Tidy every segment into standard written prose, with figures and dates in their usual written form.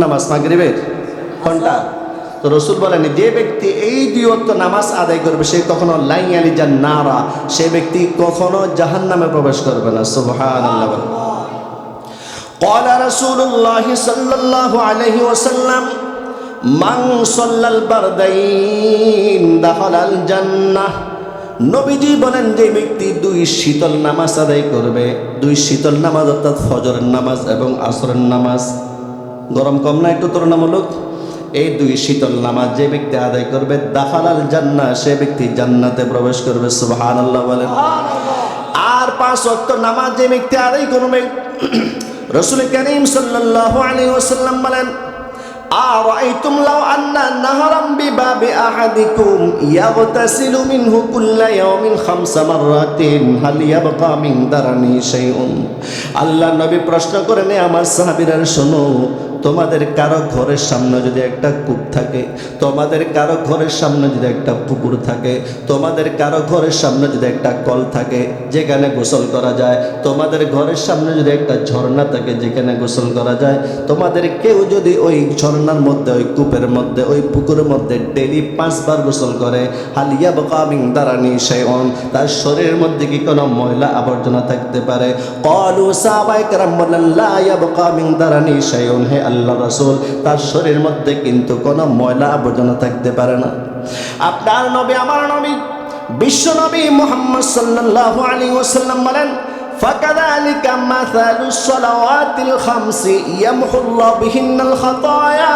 নামাজ মাগরিবের কোনটা? তো রাসূল বলেন যে ব্যক্তি এই দুই ওয়াক্ত নামাজ আদায় করবে সে কখনো লাই আলি জান্নারা, সে ব্যক্তি কখনো জাহান্নামে প্রবেশ করবে না। সুবহানাল্লাহ। قال رسول الله صلى الله عليه وسلم من صلى البردين دخل الجنة। নবীজি বলেন যে ব্যক্তি দুই শীতল নামাজ আদায় করবে, দুই শীতল নামাজ অর্থাৎ ফজরের নামাজ এবং আসরের নামাজ, গরম কম না একটু তুলনামূলক, এই দুই শীতল নামাজ যে ব্যক্তি আদায় করবে দাখালাল জান্নাহ, সে ব্যক্তি জান্নাতে প্রবেশ করবে। সুবহানাল্লাহ বলেন। আর পাঁচ ওয়াক্ত নামাজ যে ব্যক্তি আদায় করবে, রাসূল কারীম সাল্লাল্লাহু আলাইহি ওয়াসাল্লাম বলেন আরাআইতুম লাউ আন্না নাহরাম বিবাবি আহাদিকুম ইয়াগতাসিলু মিনহু কুল্লা ইয়াউমিন খামসা মাররাতিন হাল ইয়াবকা মিন দারানি শাইউন। আল্লাহ নবী প্রশ্ন করেন, আমার সাহাবীরা শোনো, তোমাদের কারো ঘরের সামনে যদি একটা কূপ থাকে, তোমাদের কারো ঘরের সামনে যদি একটা পুকুর থাকে, তোমাদের কারো ঘরের সামনে যদি একটা কল থাকে যেখানে গোসল করা যায়, তোমাদের ঘরের সামনে যদি একটা ঝর্ণা থাকে যেখানে গোসল করা যায়, তোমাদের কেউ যদি ওই ঝর্ণার মধ্যে, ওই কূপের মধ্যে, ওই পুকুরের মধ্যে ডেইলি 5 বার গোসল করে, হাল ইয়াবকা মিন দারানি শাইউন, তার শরীরের মধ্যে কি কোনো ময়লা আবর্জনা থাকতে পারে? ক্বালু সাহাবায়ে কেরাম বললেন লা ইয়াবকা মিন দারানি শাইউন, হে আল্লাহ রাসূল, তার শরীরের মধ্যে কিন্তু কোনো ময়লা আবর্জনা থাকতে পারে না। আপনার নবী, আমার নবী, বিশ্ব নবী মুহাম্মদ সাল্লাল্লাহু আলাইহি ওয়াসাল্লাম বলেন ফাকাযালিকা মাসালুস সালাওয়াতিল খামসি ইয়ামহুল্লাহু বিহিন্নাল খাতায়া।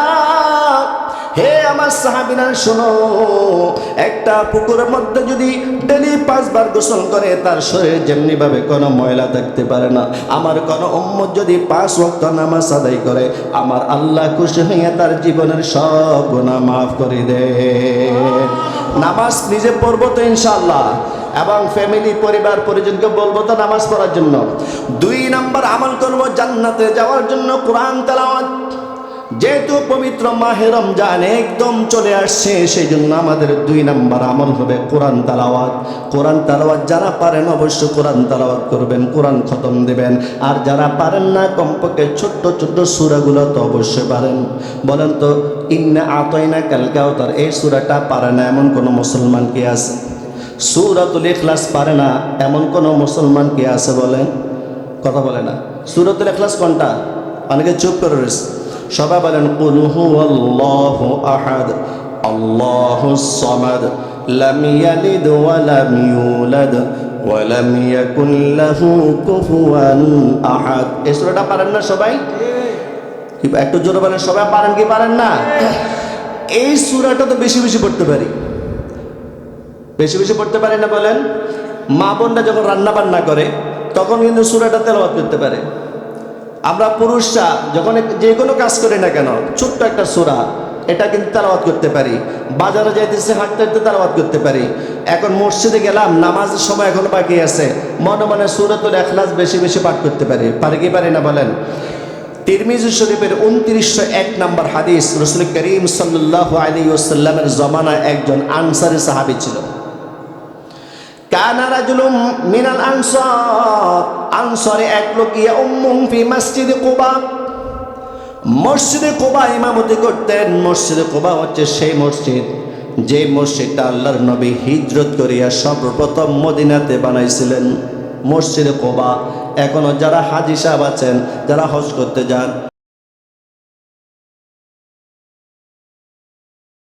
হে আমার সাহাবীরা শোনো, একটা পুকুরের মধ্যে যদি ডেলি 5 বার গোসল করে তার শরীরে যেমনি ভাবে কোনো ময়লা থাকতে পারে না, আমার কোন উম্মত যদি 5 ওয়াক্ত নামাজ আদায় করে আমার আল্লাহ খুশি হয়ে তার জীবনের সব গুনাহ মাফ করে দেয়। নামাজ নিজে পড়বো তো ইনশাআল্লাহ, এবং ফ্যামিলি পরিবার পরিজনকে বলবো তো নামাজ পড়ার জন্য। 2 নাম্বার আমল করবো জান্নাতে যাওয়ার জন্য কোরআন তেলাওয়াত। যেহেতু পবিত্র মাহে রমজান একদম চলে আসছে, সেই জন্য আমাদের 2 নাম্বার আমল হবে কোরআন তেলাওয়াত। কোরআন তেলাওয়াত যারা পারেন অবশ্যই কোরআন তেলাওয়াত করবেন, কোরআন খতম দিবেন। আর যারা পারেন না কমপক্ষে ছোট্ট ছোট্ট সূরাগুলো তো অবশ্যই পারেন। বলেন তো ইন্না আতাইনাকাল কাউসার এই সূরাটা পারে না এমন কোন মুসলমান কি আছে? সূরাতুল ইখলাস পারে না এমন কোন মুসলমান কি আছে? বলেন, কথা বলে না। সূরাতুল ইখলাস কোনটা? অনেকে চুপ করে রয়েছে। সবাই বলেন কুল হুয়াল্লাহু আহাদ আল্লাহুস সামাদ লাম ইয়ালিদ ওয়া লাম ইউলাদ ওয়া লাম ইয়াকুল লাহু কুফুয়ান আহাদ। এই সূরাটা পারেন না সবাই? একটু জোরে বলেন, সবাই পারেন কি পারেন না? এই সূরাটা তো বেশি বেশি পড়তে পারি, বেশি বেশি পড়তে পারি না? বলেন। মা বোনরা যখন রান্না বান্না করে তখন কিন্তু সূরাটা তেলাওয়াত করতে পারে। আমরা পুরুষরা যখন যে কোনো কাজ করি না কেন ছোট্ট একটা সূরা এটা কিন্তু তেলাওয়াত করতে পারি। বাজারে যাইতেছে হাঁটতে হাঁটতে তেলাওয়াত করতে পারি। এখন মসজিদে গেলাম, নামাজের সময় এখনো বাকি আছে, মনে মনে সূরাতুল ইখলাস বেশি বেশি পাঠ করতে পারি। পারি কি পারি না? বলেন। তিরমিজি শরীফের 2901 নম্বর হাদিস, রাসূল করিম সাল্লাল্লাহু আলাইহি ওয়াসাল্লামের জমানায় একজন আনসারী সাহাবী ছিল। কানা রাজুলুম মিনাল আনসার, আনসারে এক লোক ইয়াউম্মুহুম ফি মসজিদে কুবা, মসজিদে কুবা ইমামতি করতেন। মসজিদে কুবা হচ্ছে সেই মসজিদ যে মসজিদটা আল্লাহর নবী হিজরত করিয়া সর্বপ্রথম মদিনাতে বানাইছিলেন। মসজিদে কুবা এখনো যারা হাজী সাহেব আছেন, যারা হজ করতে যান,